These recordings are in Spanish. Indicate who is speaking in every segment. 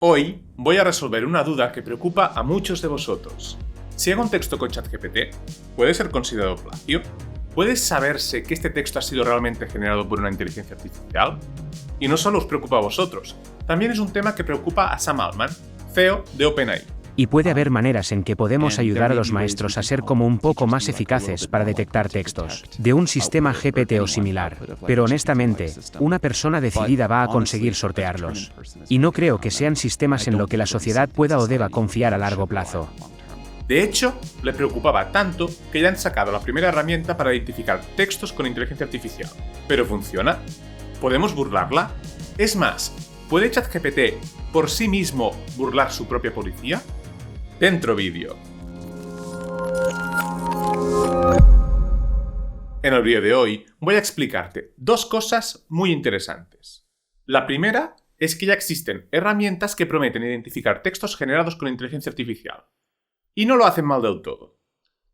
Speaker 1: Hoy voy a resolver una duda que preocupa a muchos de vosotros. Si hago un texto con ChatGPT, ¿puede ser considerado plagio? ¿Puede saberse que este texto ha sido realmente generado por una inteligencia artificial? Y no solo os preocupa a vosotros, también es un tema que preocupa a Sam Altman, CEO de OpenAI.
Speaker 2: Y puede haber maneras en que podemos ayudar a los maestros a ser como un poco más eficaces para detectar textos de un sistema GPT o similar, pero honestamente, una persona decidida va a conseguir sortearlos. Y no creo que sean sistemas en lo que la sociedad pueda o deba confiar a largo plazo.
Speaker 1: De hecho, le preocupaba tanto que ya han sacado la primera herramienta para identificar textos con inteligencia artificial. ¿Pero funciona? ¿Podemos burlarla? Es más, ¿puede ChatGPT por sí mismo burlar su propia policía? Dentro vídeo. En el vídeo de hoy voy a explicarte dos cosas muy interesantes. La primera es que ya existen herramientas que prometen identificar textos generados con inteligencia artificial. Y no lo hacen mal del todo.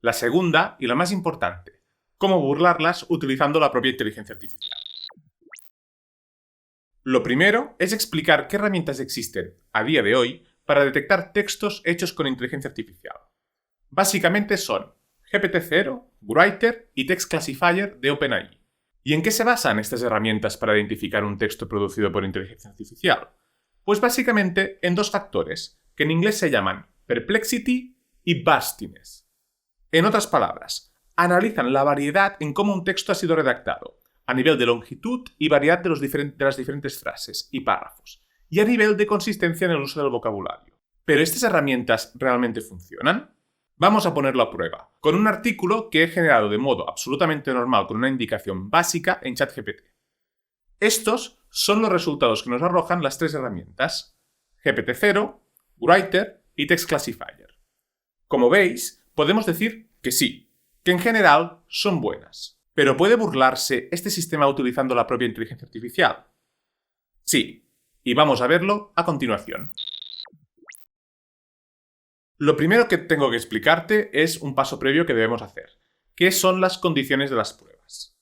Speaker 1: La segunda, y la más importante, cómo burlarlas utilizando la propia inteligencia artificial. Lo primero es explicar qué herramientas existen a día de hoy para detectar textos hechos con inteligencia artificial. Básicamente son GPT-0, Writer y Text Classifier de OpenAI. ¿Y en qué se basan estas herramientas para identificar un texto producido por inteligencia artificial? Pues básicamente en dos factores, que en inglés se llaman Perplexity y Burstiness. En otras palabras, analizan la variedad en cómo un texto ha sido redactado, a nivel de longitud y variedad de las diferentes frases y párrafos, y a nivel de consistencia en el uso del vocabulario. ¿Pero estas herramientas realmente funcionan? Vamos a ponerlo a prueba, con un artículo que he generado de modo absolutamente normal con una indicación básica en ChatGPT. Estos son los resultados que nos arrojan las tres herramientas, GPT-0, Writer y Text Classifier. Como veis, podemos decir que sí, que en general son buenas. ¿Pero puede burlarse este sistema utilizando la propia inteligencia artificial? Sí. Y vamos a verlo a continuación. Lo primero que tengo que explicarte es un paso previo que debemos hacer, que son las condiciones de las pruebas.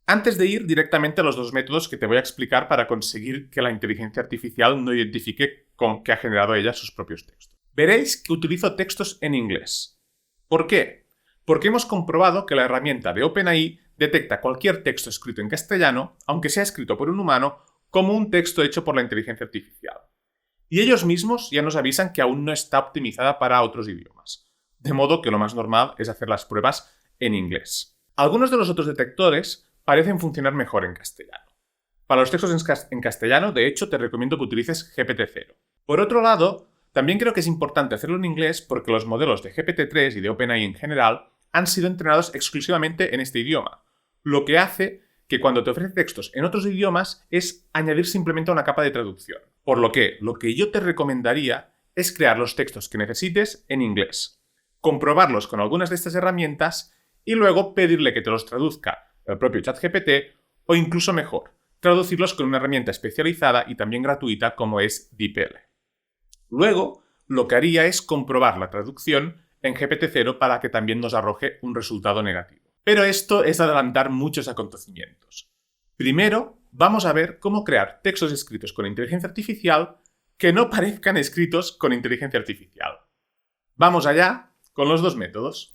Speaker 1: Antes de ir directamente a los dos métodos que te voy a explicar para conseguir que la inteligencia artificial no identifique con que ha generado ella sus propios textos. Veréis que utilizo textos en inglés. ¿Por qué? Porque hemos comprobado que la herramienta de OpenAI detecta cualquier texto escrito en castellano, aunque sea escrito por un humano, como un texto hecho por la inteligencia artificial. Y ellos mismos ya nos avisan que aún no está optimizada para otros idiomas, de modo que lo más normal es hacer las pruebas en inglés. Algunos de los otros detectores parecen funcionar mejor en castellano. Para los textos en castellano, de hecho, te recomiendo que utilices GPT-0. Por otro lado, también creo que es importante hacerlo en inglés porque los modelos de GPT-3 y de OpenAI en general han sido entrenados exclusivamente en este idioma, lo que hace que cuando te ofrece textos en otros idiomas es añadir simplemente una capa de traducción. Por lo que yo te recomendaría es crear los textos que necesites en inglés, comprobarlos con algunas de estas herramientas y luego pedirle que te los traduzca el propio ChatGPT o incluso mejor, traducirlos con una herramienta especializada y también gratuita como es DeepL. Luego, lo que haría es comprobar la traducción en GPT-0 para que también nos arroje un resultado negativo. Pero esto es adelantar muchos acontecimientos. Primero, vamos a ver cómo crear textos escritos con inteligencia artificial que no parezcan escritos con inteligencia artificial. Vamos allá con los dos métodos.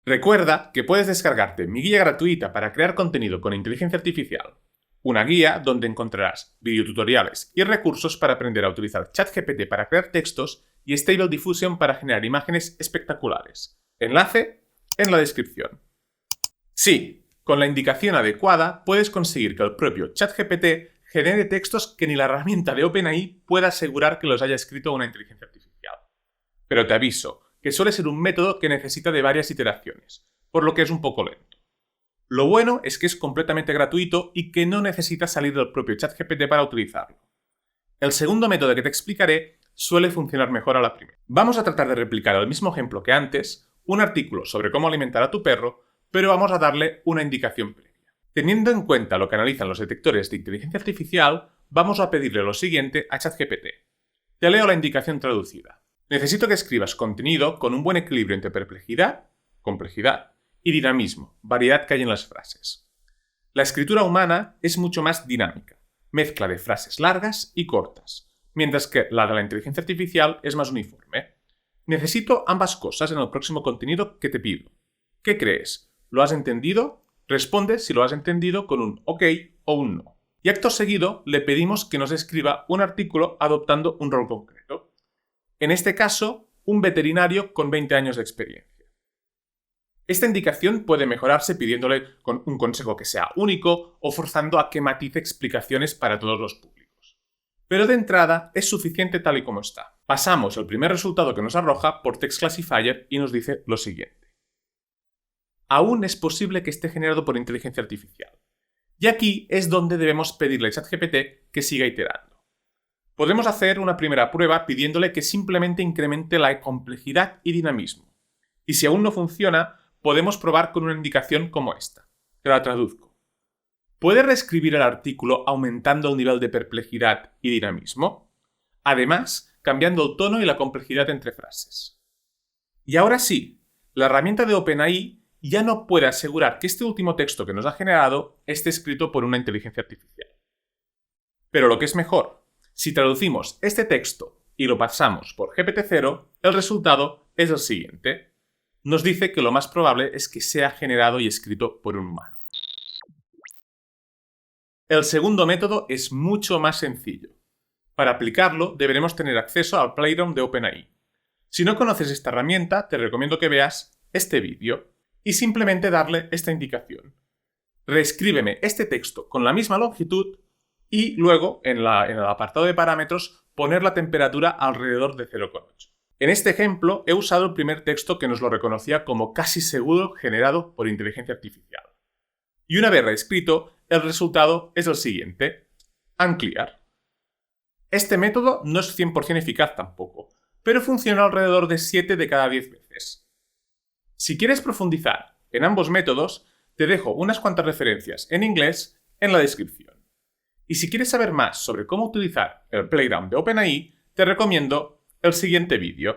Speaker 1: Recuerda que puedes descargarte mi guía gratuita para crear contenido con inteligencia artificial. Una guía donde encontrarás videotutoriales y recursos para aprender a utilizar ChatGPT para crear textos y Stable Diffusion para generar imágenes espectaculares. Enlace en la descripción. Sí, con la indicación adecuada puedes conseguir que el propio ChatGPT genere textos que ni la herramienta de OpenAI pueda asegurar que los haya escrito una inteligencia artificial. Pero te aviso que suele ser un método que necesita de varias iteraciones, por lo que es un poco lento. Lo bueno es que es completamente gratuito y que no necesitas salir del propio ChatGPT para utilizarlo. El segundo método que te explicaré suele funcionar mejor a la primera. Vamos a tratar de replicar el mismo ejemplo que antes, un artículo sobre cómo alimentar a tu perro, pero vamos a darle una indicación previa. Teniendo en cuenta lo que analizan los detectores de inteligencia artificial, vamos a pedirle lo siguiente a ChatGPT. Te leo la indicación traducida. Necesito que escribas contenido con un buen equilibrio entre perplejidad, complejidad y dinamismo, variedad que hay en las frases. La escritura humana es mucho más dinámica, mezcla de frases largas y cortas, mientras que la de la inteligencia artificial es más uniforme. Necesito ambas cosas en el próximo contenido que te pido. ¿Qué crees? ¿Lo has entendido? Responde si lo has entendido con un OK o un no. Y acto seguido le pedimos que nos escriba un artículo adoptando un rol concreto. En este caso, un veterinario con 20 años de experiencia. Esta indicación puede mejorarse pidiéndole con un consejo que sea único o forzando a que matice explicaciones para todos los públicos. Pero de entrada es suficiente tal y como está. Pasamos el primer resultado que nos arroja por Text Classifier y nos dice lo siguiente. Aún es posible que esté generado por inteligencia artificial. Y aquí es donde debemos pedirle a ChatGPT que siga iterando. Podemos hacer una primera prueba pidiéndole que simplemente incremente la complejidad y dinamismo. Y si aún no funciona, podemos probar con una indicación como esta. Te la traduzco. ¿Puede reescribir el artículo aumentando el nivel de perplejidad y dinamismo? Además, cambiando el tono y la complejidad entre frases. Y ahora sí, la herramienta de OpenAI ya no puede asegurar que este último texto que nos ha generado esté escrito por una inteligencia artificial. Pero lo que es mejor, si traducimos este texto y lo pasamos por GPT-0, el resultado es el siguiente. Nos dice que lo más probable es que sea generado y escrito por un humano. El segundo método es mucho más sencillo. Para aplicarlo, deberemos tener acceso al Playground de OpenAI. Si no conoces esta herramienta, te recomiendo que veas este vídeo y simplemente darle esta indicación. Reescríbeme este texto con la misma longitud y luego, en el apartado de parámetros, poner la temperatura alrededor de 0,8. En este ejemplo, he usado el primer texto que nos lo reconocía como casi seguro generado por inteligencia artificial. Y una vez reescrito, el resultado es el siguiente. Unclear. Este método no es 100% eficaz tampoco, pero funciona alrededor de 7 de cada 10 veces. Si quieres profundizar en ambos métodos, te dejo unas cuantas referencias en inglés en la descripción. Y si quieres saber más sobre cómo utilizar el Playground de OpenAI, te recomiendo el siguiente vídeo.